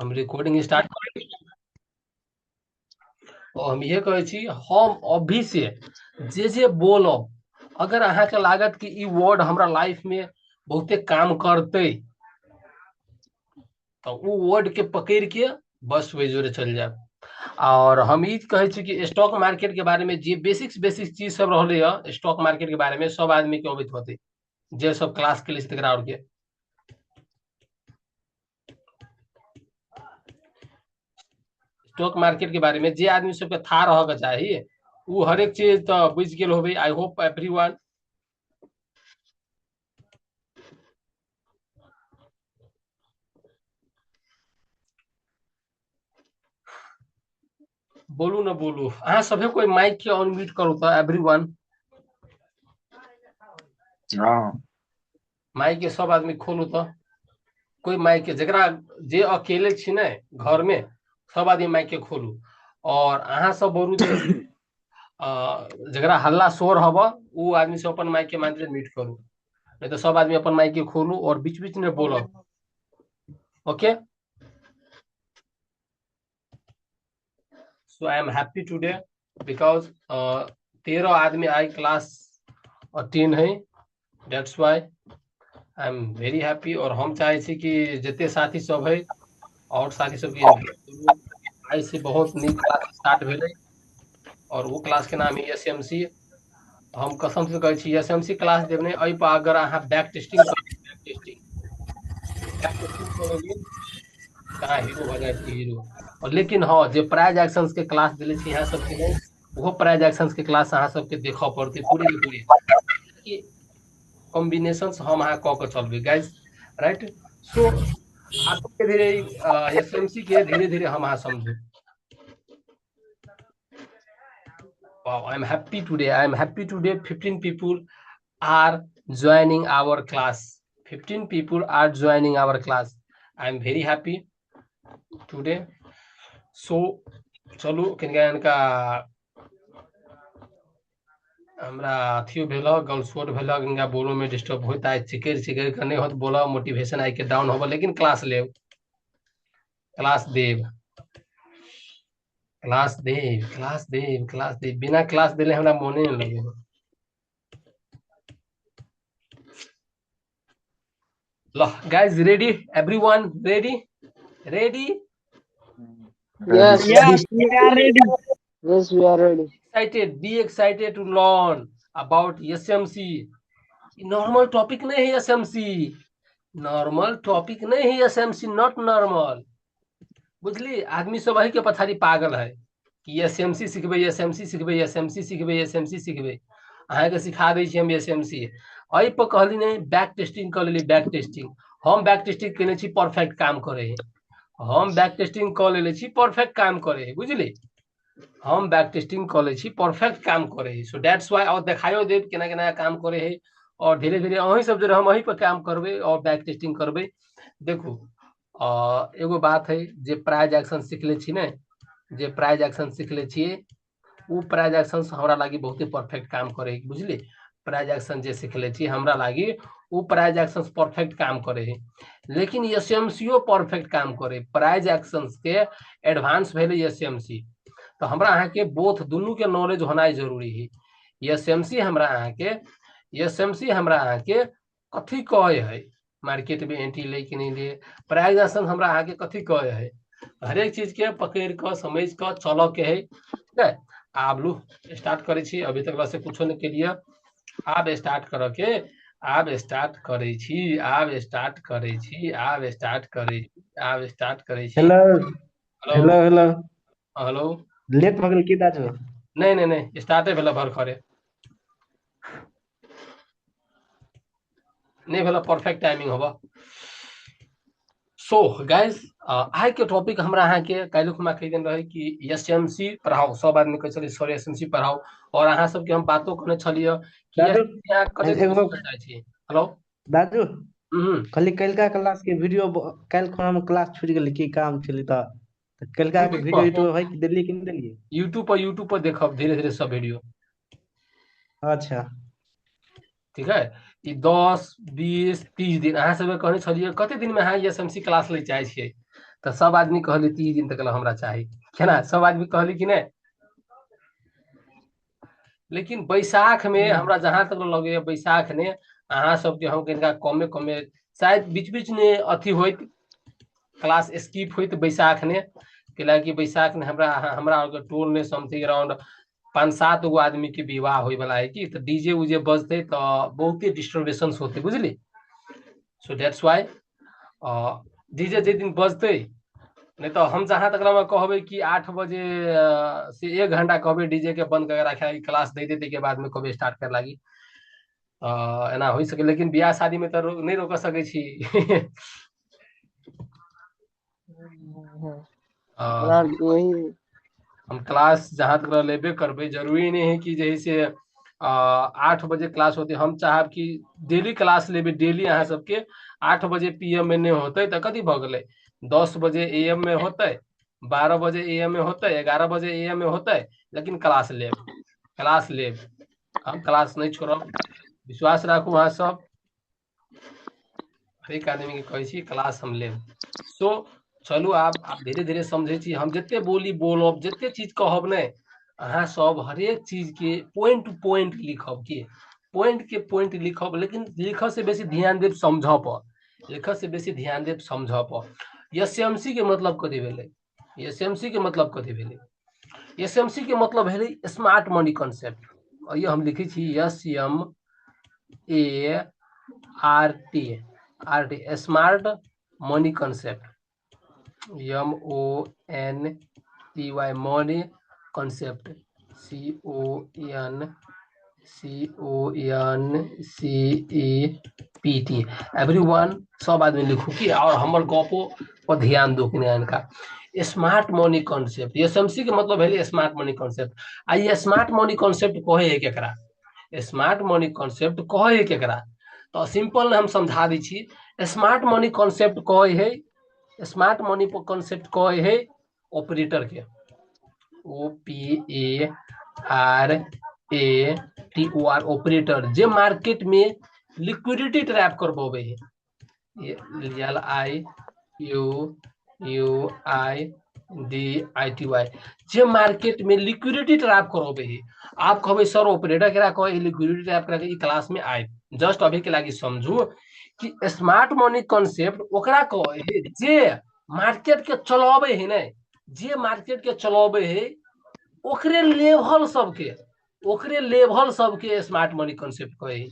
हम recording start करें। तो हम ये कहे छी हम अभी से जे बोलब अगर अहाँ के लागत कि ई वर्ड हमरा लाइफ में बहुते काम करते तो वो वर्ड के पकड़ के बस वे जोरे चल जाए। और हम ई कहे छी कि स्टॉक मार्केट के बारे में जे बेसिक्स बेसिक चीज सब रहले है स्टॉक मार्केट के बारे में सब आदमी के अवगत होते जे सब क्लास के लिए तकरा और के स्टॉक मार्केट के बारे में जे आदमी सबके था रह के चाहिए वो हर एक चीज तो बुझ गेल होबे। आई होप एवरीवन बोलू ना बोलू अहाँ सभे कोई माइक के अनम्यूट करू तो एवरीवन हाँ माइक के सब आदमी खोलू तो कोई माइक के जरा जे अकेले छी ने घर में सब आदमी माइक के खोलू और अहाँ सब बोलू जे जरा हल्ला शोर हब वो आदमी से अपन माइक के माध्यम म्यूट करू नहीं तो सब आदमी अपन माइक के खोलू और बीच बीच में बोलब। Okay so I am happy today because 13 आदमी आई क्लास 10 है that's why I am very happy. और हम चाहे छी कि जते साथी सब है और साथी सबके आई से बहुत नीक क्लास स्टार्ट भेलै और वो क्लास के नाम है एसएमसी। हम कसम से कहै छी एसएमसी क्लास देबने एहि पर अगर अहाँ बैक टेस्टिंग करेंगे कहाँ हीरो हो जाए हीरो। और लेकिन हाँ जे प्राइज एक्शंस के क्लास दिले छी यहाँ सबके नहीं वो प्राइज एक्शंस के क्लास अहाँ सबके देखा पड़ते पूरे के पूरे कॉम्बिनेशन हम अहाँ कऽ के चलबै गाइज राइट। सो धीरे धीरे एसएमसी के धीरे धीरे हम अहाँ समझू। Wow, I'm happy today. I'm happy today. 15 people are joining our class. 15 people are joining our class. I'm very happy today. So, चलू कनिका हमरा अथियो भेल गलसोट भेल कनिका बोलो में डिस्टर्ब होता है चिकेर चिकेर के नहीं होत बोला मोटिवेशन आई के डाउन होबो लेकिन क्लास लेब क्लास देव क्लास देव क्लास देव क्लास देव बिना क्लास देले हमरा मोने नहीं लगे। Guys, ready? Everyone ready? Ready? ready. Yes, we are ready. Yes, we are ready. Excited. Be excited to learn about SMC. Normal topic नहीं है SMC. Normal topic नहीं है SMC. Not normal. बुझली आदमी सब वही के पछाड़ी पागल है कि SMC सीखबे SMC सीखबे SMC सीखबे SMC सीखबे अहाँ के सिखा दै छी हम SMC एहि पर कहली नहीं बैक टेस्टिंग कर लेली बैक टेस्टिंग हम बैक टेस्टिंग केने छी परफेक्ट काम करे है हम बैक टेस्टिंग कर लेले छी परफेक्ट काम करे है बुझली हम बैक टेस्टिंग कर ले छी परफेक्ट काम करे है। सो दैट्स व्हाई और देखायो देब केना केना काम करे है और धीरे धीरे अहीं सब जो हम वहीं पर काम करबे और बैक टेस्टिंग करबे। देखू एगो बात है जे प्राइज एक्शन सीखले छी ने जे प्राइज एक्शन सीखले छिए वो प्राइज एक्शन हमरा लागी बहुते परफेक्ट काम करे है बुझली प्राइज एक्शन जे सीखले छी हमरा लागी वो प्राइज एक्शन परफेक्ट काम करे है लेकिन एसएमसीओ परफेक्ट काम करे प्राइज एक्शन के एडवांस भेले एसएमसी तो हमरा अहाँ के बोथ दुनू के नॉलेज होना जरूरी है। एसएमसी हमरा अहाँ के एसएमसी हमरा अहाँ के कथी कहे है मार्केट में एंट्री ले कि नहीं ले प्राइज एक्शन हमरा अहाँ के कथी कहे है हर एक चीज के पकड़ के समझ के चल के है ठीक है। आब लू स्टार्ट करे छी अभी तक से कुछो नहीं के लिए आब स्टार्ट कर के आब स्टार्ट करे छी आब स्टार्ट करे छी आब स्टार्ट करे आब स्टार्ट करे छी। Hello hello hello hello hello late भऽ गेल की दाजू नहीं नहीं नहीं स्टार्टे भेल भर करे नहीं भेल परफेक्ट टाइमिंग होबा। सो गाइस आज के टॉपिक हमरा अहाँ के काल्हि खुमा कहि देन रहे कि एसएमसी पढ़ाओ सब आदमी कहे चलिए सर एसएमसी पढ़ाओ और अहाँ सब के हम बातों करने छलिए कि दाजू यहाँ कते एगो चाहे छी। हेलो दाजू खाली कलका क्लास के वीडियो काल्हि खुना हम क्लास छूट गेल की काम छली तऽ कलका के वीडियो यूट्यूब है कि दिल्ली कि नहीं दिल्ली यूट्यूब पर देखब धीरे धीरे सब वीडियो अच्छा ठीक है। ई 10 20 30 दिन अहाँ सब कहने छलिए कते दिन में अहाँ एसएमसी क्लास ले चाहे छिए तो सब आदमी कहली 30 दिन तक हमरा चाहिए केना, सब आदमी कहली कि नहीं। लेकिन बैसाख में हमरा जहां तक लगे बैसाख ने अहाँ सबके हम कनिका कमे कमे शायद बीच बीच में अथी होइत क्लास स्किप होइत बैसाख ने, कैलाकि बैसाख ने हमरा टोल ने समथिंग अराउंड 5-7 गो आदमी के विवाह होय वाला है कि, तो डीजे उजे बजते तो बहुते डिस्टर्बेंस होते बुझली। सो दैट्स वाई डीजे जे दिन बजते, नहीं तो हम जहां तक कहबे कि 8 बजे से 1 घंटा कहबे डीजे के बंद करके रखे क्लास दे देते के बाद में कहबे स्टार्ट कर लागी एना हो सके, लेकिन ब्याह शादी में तो नहीं रोक सके छी। वही हम क्लास जहां तक लेबे करबे, जरूरी नहीं है कि जैसे 8 बजे क्लास होते, हम चाहब कि डेली क्लास लेबे, डेली अहाँ सबके 8 बजे पीएम में नहीं होते तो कथी भ गेलै, 10 बजे एएम में होते, 12 बजे एएम में होते, 11 बजे एएम में होते, लेकिन क्लास लेब हम क्लास नहीं छोड़ब, विश्वास राखू अहाँ सब, हरेक आदमी के कहै छी क्लास हम लेब। सो चलू आप धीरे धीरे समझे छी, हम जिते बोली बोलब जिते चीज कहब ने अहाँ सब हरेक चीज के पॉइंट टू पॉइंट लिखब, के पॉइंट के पॉइंट लिखब, लेकिन लिख से बेसी ध्यान देब समझ पर, लिख से बेसी ध्यान देब समझ पर। एसएमसी के मतलब कथी भेलै, एसएमसी के मतलब कथी भेलै, एसएमसी के मतलब भेलै स्मार्ट मनी कॉन्सेप्ट। ये हम लिखै छी SMART smart money concept, MONTY money concept, CONCEPT। Everyone सब आदमी लिखू की, और हमर गपो पर ध्यान दो कि इनका स्मार्ट मनी कॉन्सेप्ट, एसएमसी के मतलब है स्मार्ट मनी कॉन्सेप्ट। आ ये स्मार्ट मनी कॉन्सेप्ट कहे है केकरा, स्मार्ट मनी कॉन्सेप्ट कहे है केकरा, तो सिंपल हम समझा दी छी। स्मार्ट मनी कॉन्सेप्ट कहे है, स्मार्ट मनी कॉन्सेप्ट कहे है ऑपरेटर के, OPARATOR ऑपरेटर, जे मार्केट में लिक्विडिटी ट्रैप करबे है, LIQUIDITY, जे मार्केट में लिक्विडिटी ट्रैप करबे है। आप कहबे सर ऑपरेटर केरा कहे लिक्विडिटी ट्रैप करके क्लास में आए, जस्ट अभी के लागी समझू कि स्मार्ट मनी कॉन्सेप्ट ओकरा कहे है जे मार्केट के चलाबे है ने, जे मार्केट के चलाबे है ओकरे लेवल सबके स्मार्ट मनी कॉन्सेप्ट कहे।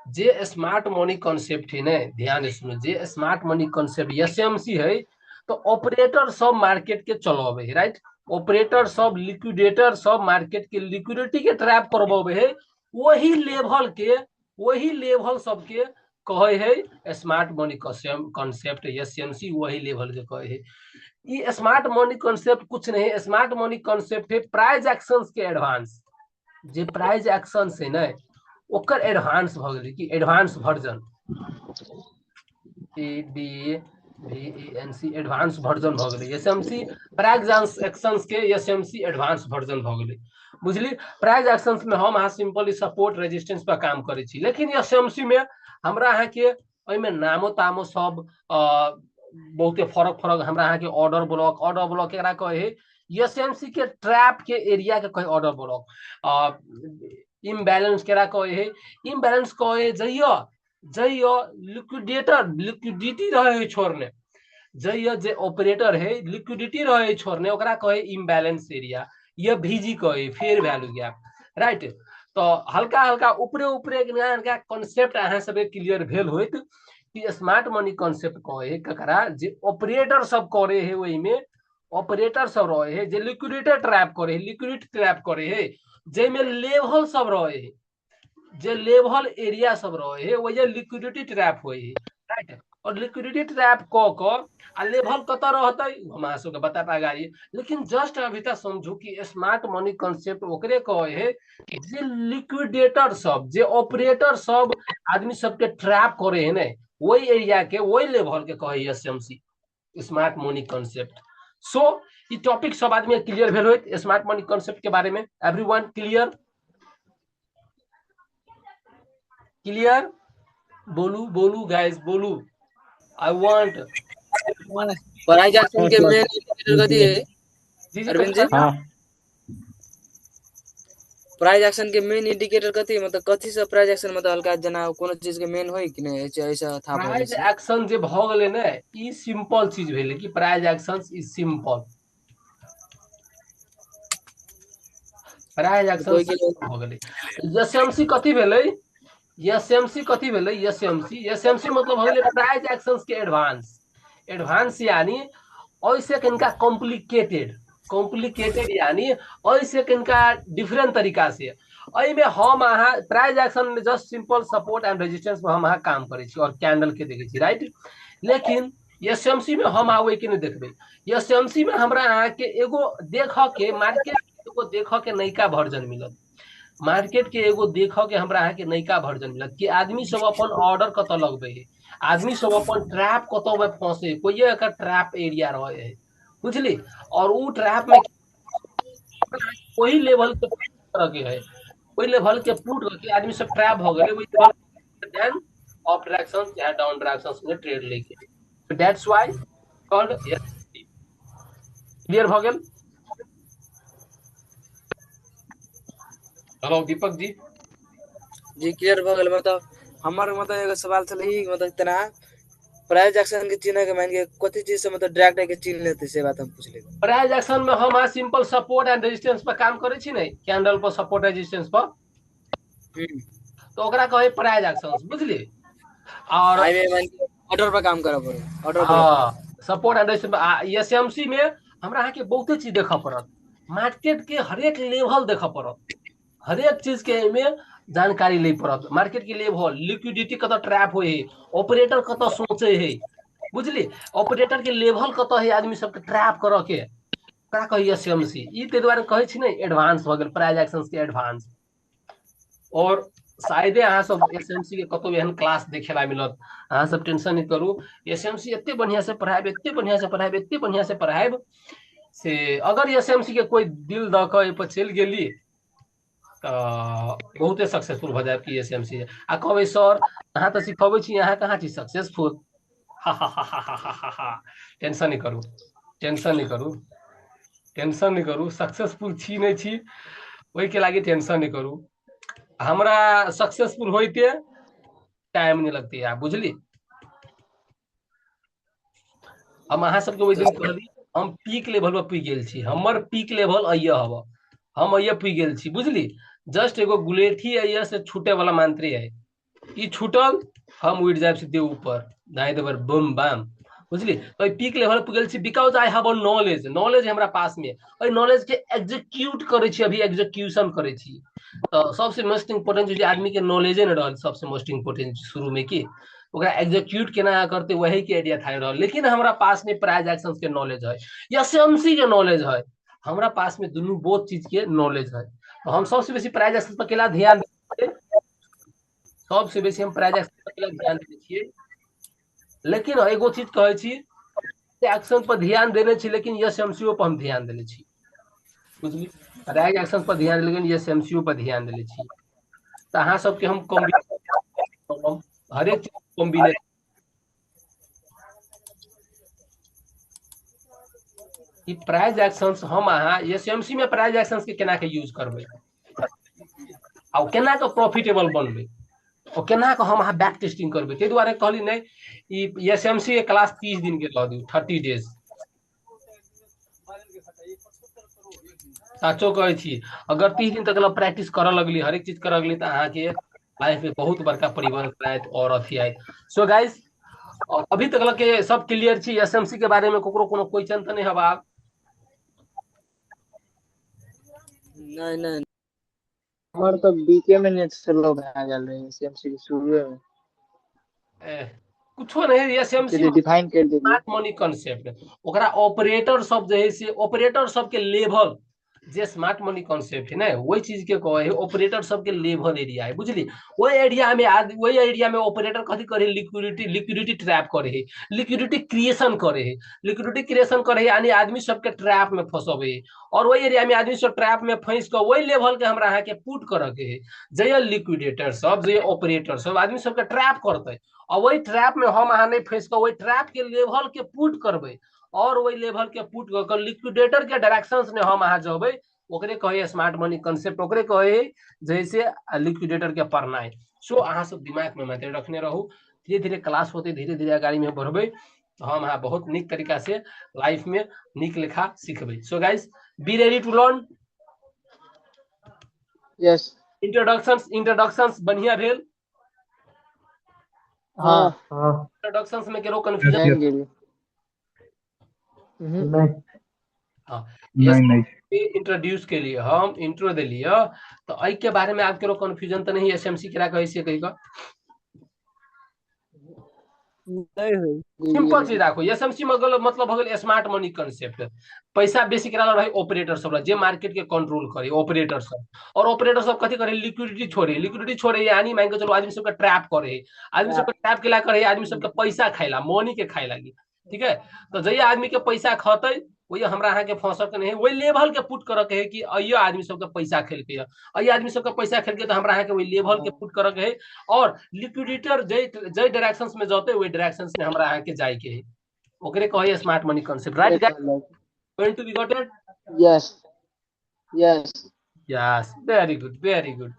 जे स्मार्ट मनी कॉन्सेप्ट है ने, ध्यान से सुनो, जे स्मार्ट मनी कॉन्सेप्ट एसएमसी है, तो ऑपरेटर सब मार्केट के चलाबे है, राइट, ऑपरेटर सब लिक्विडेटर सब मार्केट के लिक्विडिटी के ट्रैप करबे है, वही लेवल सबके कहे है स्मार्ट मनी कॉन्सेप्ट, एसएमसी वही लेवल के कहे है। ये स्मार्ट मनी कॉन्सेप्ट कुछ नहीं, स्मार्ट मनी कॉन्सेप्ट है प्राइस एक्शंस के एडवांस, जे प्राइस एक्शन है ना ओकर एडवांस भ गेलै कि advance version, ADVANC advance version भ गेलै, एसएमसी प्राइस एक्शंस के एसएमसी एडवांस वर्जन भ गेलै, बुझली। प्राइस एक्शंस में हम अहाँ सिंपली सपोर्ट रेजिस्टेंस पर काम करे छी, लेकिन एसएमसी में हमरा अहाँ के ओइमे नामो तामो सब बहुते फरक हमरा अहाँ के ऑर्डर ब्लॉक एकरा कहे है, एसएमसी के ट्रैप के एरिया के कहे ऑर्डर ब्लॉक, इम्बैलेंस केरा कहे है, इम्बैलेंस कहे जइयो लिक्विडिटी रहे छोड़ने, जइयो जे ऑपरेटर है लिक्विडिटी रहे छोड़ने ओकरा कहे इम्बैलेंस एरिया, ये भीजी कहे फेयर वैल्यू गैप, राइट। तो हल्का हल्का ऊपरे कॉन्सेप्ट अहाँ सब क्लियर भेल होइत कि स्मार्ट मनी कॉन्सेप्ट कहे ककरा जे ऑपरेटर सब करे है, वही में ऑपरेटर सब रहे है जे लिक्विडिटी ट्रैप करे है, लिक्विडिटी ट्रैप करे है, जेमे लेवल सब रहे है, जे लेवल एरिया सब रहे है वही लिक्विडिटी ट्रैप होए है, राइट। और लिक्विडिटी ट्रैप क आ लेवल कत रहते हम अहाँ सबके बताता गाड़ी, लेकिन जस्ट अभी तक समझू कि स्मार्ट मनी कॉन्सेप्ट ओकरे कहे है जे लिक्विडेटर सब, जे ऑपरेटर सब आदमी सबके ट्रैप करे है ने, वही एरिया के वही लेवल के कहे एसएमसी स्मार्ट मनी कॉन्सेप्ट। सो ये टॉपिक सब आदमी क्लियर भेल होइत स्मार्ट मनी कॉन्सेप्ट के बारे में, एवरीवन क्लियर, क्लियर, बोलू गाइस बोलू, आई वांट। प्राइस एक्शन के मेन इंडिकेटर कथी है जी जी अरविंद जी? हाँ प्राइस एक्शन के मेन इंडिकेटर कथी है? मतलब कथी से प्राइस एक्शन मतलब हल्का जना कोनो चीज के मेन होई कि नहीं ऐसा था बोले प्राइज से? एक्शन जे भ गेलै ने ई सिंपल चीज भेलै कि price action is simple. Price action कोई के भ गेलै। एसएमसी कथी भेलै? एसएमसी कथी भेलै? एसएमसी मतलब हो गेलै प्राइज एक्शंस के एडवांस। एडवांस यानी ऐसे कनिका कॉम्प्लिकेटेड यानी ऐसे कनिका डिफरेंट तरीका से। में हम अहाँ प्राइज एक्शन में just simple support and resistance में हम अहाँ काम करे छी और कैंडल के देखे छी, राइट। लेकिन एसएमसी में हम आवे के नहीं देखबे। एसएमसी में हमरा अहाँ के एगो देख के मार्केट एगो देख के नयका वर्जन मिलत। मार्केट के एगो देख के हमरा अहाँ के नयका वर्जन मिलत कि आदमी सब अपन ऑर्डर कत लगबे है, आदमी सब अपन ट्रैप कत में फंसे, कोई एक ट्रैप एरिया रहे है, बुझली। और उ ट्रैप में वही लेवल के के है, वही लेवल के पुट करके आदमी सब ट्रैप हो गए, वही लेवल देन अप डायरेक्शन या डाउन डायरेक्शन में ट्रेड लेके। That's why called SMC. Clear भ गेल? हेलो दीपक जी। जी क्लियर भ गेल। मतलब हमर मतलब एगो सवाल छले ई मतलब तना प्राइस एक्शन के चिन्ह के मान के कथी चीज से मतलब डायरेक्ट के चिन्ह लेते से बात हम पूछ ले। प्राइस एक्शन में हम सिंपल सपोर्ट एंड रेजिस्टेंस पर काम करे छी ने, कैंडल पर सपोर्ट रेजिस्टेंस पर, तो ओकरा कहे प्राइस एक्शन, बुझली। और आई में मान के ऑर्डर पर काम करे पड़े, ऑर्डर पर। हाँ सपोर्ट एंड रेजिस्टेंस एसएमसी में हमरा अहाँ के बहुते चीज देखा पड़त, मार्केट के हरेक लेवल देखा पड़त, हरेक चीज के में जानकारी ले पड़त। मार्केट के लेवल, लिक्विडिटी कत ट्रैप हो है, ऑपरेटर कत सोचे है, बुझली। ऑपरेटर के लेवल कत है आदमी सबके ट्रैप कर के, का कही एसएमसी। ई ते द्वारा कहे छी ने एडवांस भ गेल प्राइस एक्शंस के एडवांस। और शायदे अहाँ सब एसएमसी के कतौ एहन क्लास देखे ला मिलत, अहाँ सब टेंशन नहीं करू। एसएमसी एते बढ़िया से पढ़ाएब, एते बढ़िया से पढ़ाएब, एते बढ़िया से पढ़ाएब से अगर एसएमसी के कोई दिल द के पर चल गेली बहुते सक्सेसफुल भ जाए कि एसएमसी। आ कहबै सर अहाँ तो सिखबै छी, अहाँ कहाँ छी सक्सेसफुल। टेंशन नहीं करू, टेंशन नहीं करू, टेंशन नहीं करू, सक्सेसफुल छी नहीं छी ओहि के लागी टेंशन नहीं करू। हमरा सक्सेसफुल होइते टाइम नहीं लगती है, बुझली। हम अहाँ सबके ओहि दिन कहली हम पीक लेवल पर पुग गेल छी, हमर पीक लेवल अइया हब, हम अइया पुग गेल छी, बुझली। जस्ट एगो गुलेठी अइया से छूटे वाला मंत्री है, ई छूटल हम उड़ जाए सीधे ऊपर, दाएं देवर बम बम, बुझली। तो पीक लेवल पुगल छी because I have a knowledge, knowledge हमरा पास में, ओइ नॉलेज के एग्जीक्यूट करे छी, अभी एग्जीक्यूशन करे छी। तो सबसे मोस्ट इम्पोर्टेंट चीज आदमी के नॉलेजे न रहल, सबसे मोस्ट इम्पोर्टेंट शुरू में की ओकरा एग्जीक्यूट केना करते वही के आइडिया था रहल। लेकिन हमरा पास में प्राइज एक्शन के नॉलेज है, एसएमसी के नॉलेज है, हमरा पास में दोनों बहुत चीज के नॉलेज है। तो हम सबसे बेसी प्राइज एक्शन पर केला ध्यान देते, सबसे बेसी हम प्राइज एक्शन पर केला ध्यान देते छियै। लेकिन एगो चीज कहे छी, एक्शन पर ध्यान देने छी लेकिन एसएमसीओ पर हम ध्यान देने छी, बुझली। प्राइज एक्शन पर ध्यान लेकिन एसएमसीओ पर ध्यान देने छी। तो अहाँ सबके हम कॉम्बिनेशन हरेक चीज कॉम्बिनेशन ई प्राइज एक्शंस हम अहाँ एसएमसी में प्राइज एक्शंस के केना के यूज करबै आ केना के प्रॉफिटेबल बनबै और केना के हम अहाँ बैक टेस्टिंग करबै। ताहि दुआरे कहली नहीं ई एसएमसी के क्लास 30 दिन के लऽ दियौ, 30 डेज। साचो कहै छी अगर 30 दिन तक प्रैक्टिस करऽ लगली, हरेक चीज करऽ लगली, तो अहाँ के लाइफ में बहुत बड़का परिवर्तन आयत और अथी आयत। सो गाइस अभी तक के सब क्लियर छी एसएमसी के बारे में, ककरो कोनो क्वेश्चन तो नहीं हवा? नहीं नहीं हमर तो बीके में नेट स्लो भए गेल रहे एसएमसी के शुरुए में। कुछो नहीं, एसएमसी चलिए डिफाइन कर दीजिए। स्मार्ट मनी कॉन्सेप्ट, ओकरा ऑपरेटर सब जे है से ऑपरेटर सब के लेवल जे स्मार्ट मनी कॉन्सेप्ट है ना, वही चीज के कहे है ऑपरेटर सब के लेवल एरिया है, बुझली। वही एरिया में वही एरिया में ऑपरेटर कथी करे, लिक्विडिटी ट्रैप करे है, लिक्विडिटी क्रिएशन करे है, लिक्विडिटी क्रिएशन करे है यानी आदमी सबके ट्रैप में फंसबे है। और वही एरिया में आदमी सब ट्रैप में फंस के वही लेवल के हमरा अहाँ के पुट करे के है, जे लिक्विडेटर सब जे ऑपरेटर सब आदमी सबके ट्रैप करते और वही ट्रैप में हम अहाँ नहीं फंस कर वही ट्रैप के लेवल के पुट करबे और वही लेवल के पुट कर लिक्विडेटर के डायरेक्शंस ने हम अहाँ जबे ओकरे कहे स्मार्ट मनी कंसेप्ट ओकरे कहे जैसे लिक्विडेटर के पढ़ना है। सो अहाँ सब दिमाग में मैथड रखने रहू धीरे धीरे क्लास होते धीरे धीरे अगाड़ी में बढ़बे तो हम अहाँ बहुत निक तरीका से लाइफ में निक लेखा सीखबे। So guys be ready to learn. Yes introductions बढ़िया भेल। हाँ इंट्रोडक्शंस में केरो कंफ्यूजन जान गेली हाँ नहीं इंट्रोड्यूस के लिए हम इंट्रो दे लिया तो आई के बारे में आप केरो कंफ्यूजन तो नहीं एसएमसी करा कहे से कही का सिंपल चीज राखो एसएमसी मतलब भगल स्मार्ट मनी कंसेप्ट पैसा बेसी करा भाई ऑपरेटर सब जे मार्केट के कंट्रोल करे ऑपरेटर सब और ऑपरेटर सब कथी करे लिक्विडिटी छोड़े यानी मान के चलो आदमी सबके ट्रैप करे आदमी सबके ट्रैप केला करे आदमी सबके पैसा खाइला मनी के खाए लागी ठीक है। तो जय आदमी के पैसा खते वही हमरा अहाँ के फंसर के नहीं वही लेवल के पुट करे के है कि अयो आदमी सबके पैसा खेल के अयो आदमी सबके पैसा खेल के तो हमरा अहाँ के वही लेवल के पुट करे के है और लिक्विडिटर जय डायरेक्शंस में जाते वही डायरेक्शंस में हमरा अहाँ के जाए के है ओकरे कहे smart money concept right guys going to be gotted yes yes yes very good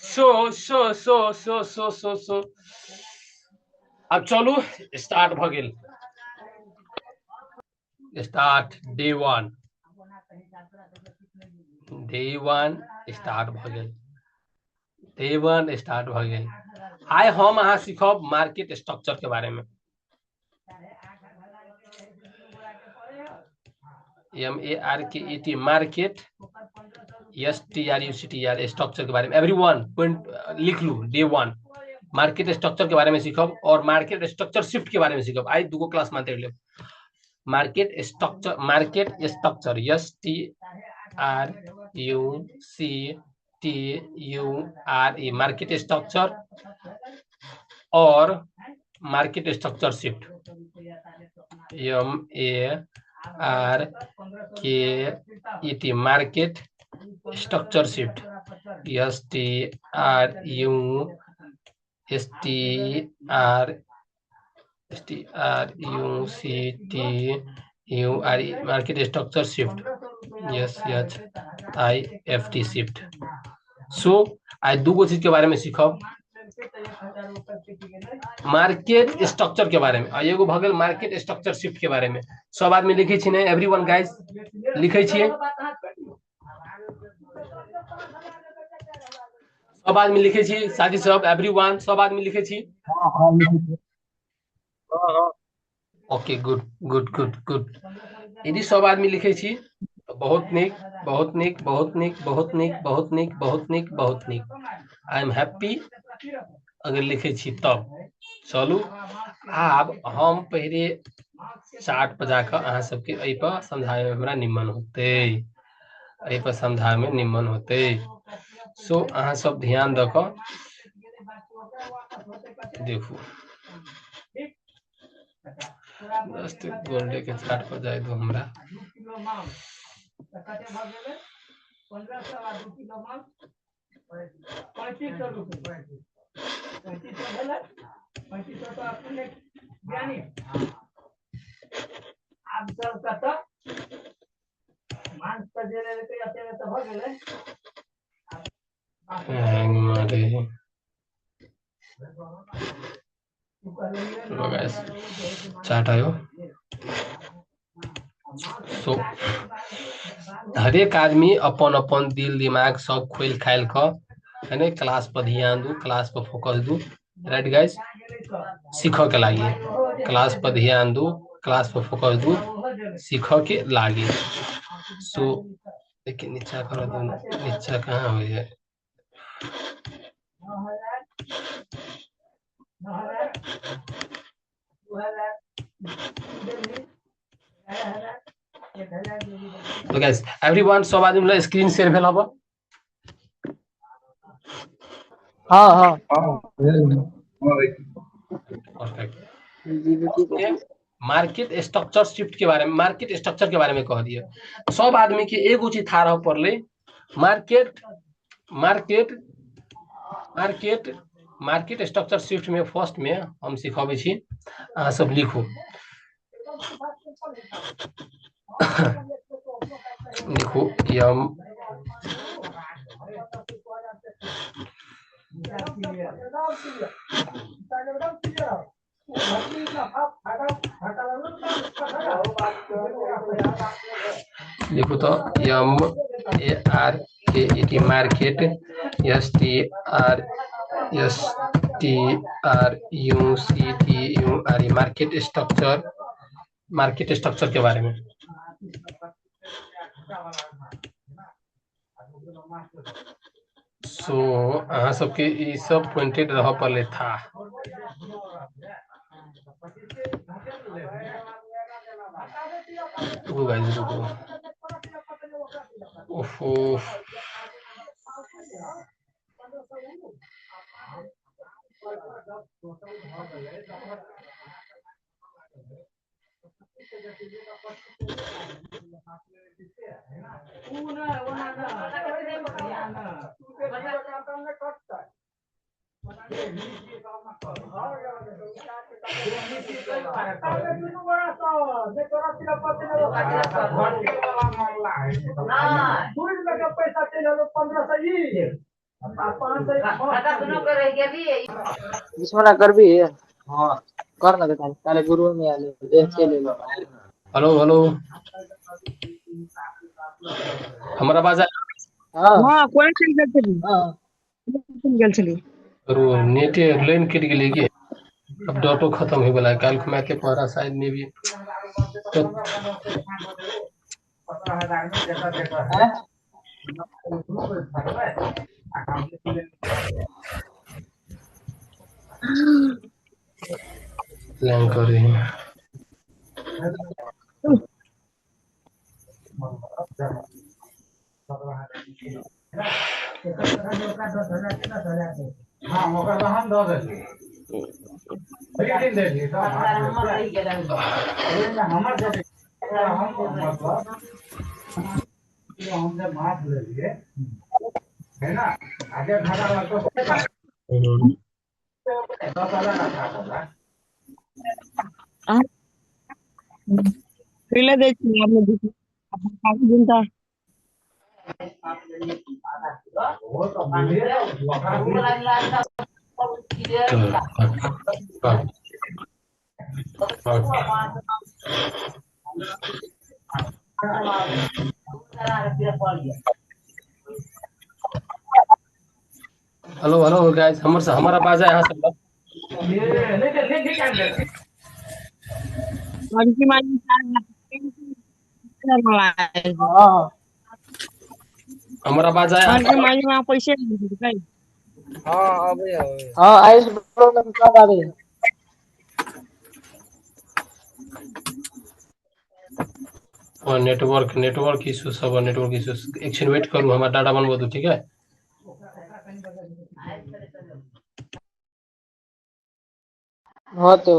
so अब चलू स्टार्ट भ गेल स्टार्ट डे वन स्टार्ट भ गेल आइ हम अहाँ सीखब मार्केट स्ट्रक्चर के बारे में MARKET मार्केट STRUCTR स्ट्रक्चर के बारे में एवरीवन पॉइंट लिख लू डे वन मार्केट स्ट्रक्चर के बारे में सीखब और मार्केट स्ट्रक्चर शिफ्ट के बारे में सीखब आई दूगो क्लास मानते ले market structure STRUCTURE market structure और market structure shift MARKET market structure shift STRUCTURE market structure shift SHIFT shift. So आज दूगो चीज के बारे में सीखब मार्केट स्ट्रक्चर के बारे में और एगो भगल मार्केट स्ट्रक्चर शिफ्ट के बारे में सब आदमी लिखे छी ने एवरीवन गाइस लिखे छिए सब आदमी लिखे छी साथी सब एवरीवन सब आदमी लिखे छी ओके गुड यदि सब आदमी लिखे छी तो बहुत निक आई एम हैप्पी अगर लिखे छी तब चलू आब हम पहले चार्ट पर जाकर अहाँ सबके एहि पर समझाए में हमरा निमन होते एहि पर समझाए में निमन होते। सो अहाँ सब ध्यान दऽ कऽ देखू जस्ट गोल्डे के चार्ट पर जाए दो हमरा हैंग मारे चार्ट आयो। सो हर एक आदमी अपन अपन दिल दिमाग सब खोल खाइल क है ना क्लास पर ध्यान दू क्लास पर फोकस दू राइट गाइस सीख के लागी क्लास पर ध्यान दू क्लास पर फोकस दू सीख के लागी। सो देखिए नीचा करो दो नीचा कहाँ हो जाए तो गाइस एवरीवन सब आदमी ला स्क्रीन शेयर भेल हबो हाँ परफेक्ट। मार्केट स्ट्रक्चर शिफ्ट के बारे में मार्केट स्ट्रक्चर के बारे में कह दिए सब आदमी के एगो चीज था रह पड़ले मार्केट मार्केट स्ट्रक्चर शिफ्ट में फर्स्ट में हम सिखाबे छी, अहाँ सब लिखू। लिखू यम लिखू तो यम A R K E T market, S T R U C T U R E market structure के बारे में। सो अहाँ सबके ई सब पॉइंटेड रह पड़े था। रुको गाइस रुको। ओफो दुश्मना कर भी है। हाँ कर ना देता ताले गुरु में आले देख के ले लो। हेलो हेलो, हमारा बाजा हाँ हाँ कोन चल गेल हाँ छली नेट लाइन कट गेलै के, अब डाटो खत्म होय वाला है। कल मैथे पढ़ा शायद में भी तो प्लान कर रही हैं। पहले देख आपने देखी काफी दिन था हेलो हेलो गाइस, हमारा बाजा यहाँ से उनकी मानी हाँ हमारा बाजा यहाँ उनकी मानी में पैसे नहीं हाँ अबे अबे हाँ आइस ब्रो में कब आ रही है। और नेटवर्क इशू सब नेटवर्क इशू। एक क्षण वेट करू, हमारा डाटा बनबो दू, ठीक है। हाँ तो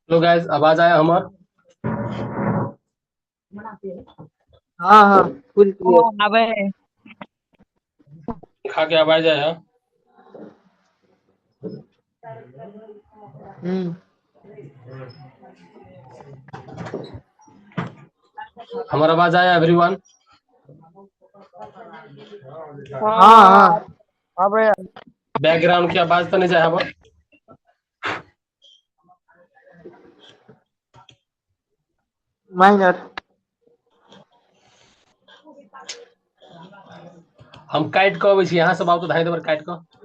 हेलो गाइस, आवाज आया हमार? हाँ हाँ फुल क्लियर। अबे खा के आवाज आया? हमारा आवाज आया एवरीवन? हाँ हाँ अबे बैकग्राउंड की आवाज तो नहीं जाए हम माइनर हम काट के अबै छी यहाँ से बाबू तो धाई देबर काट के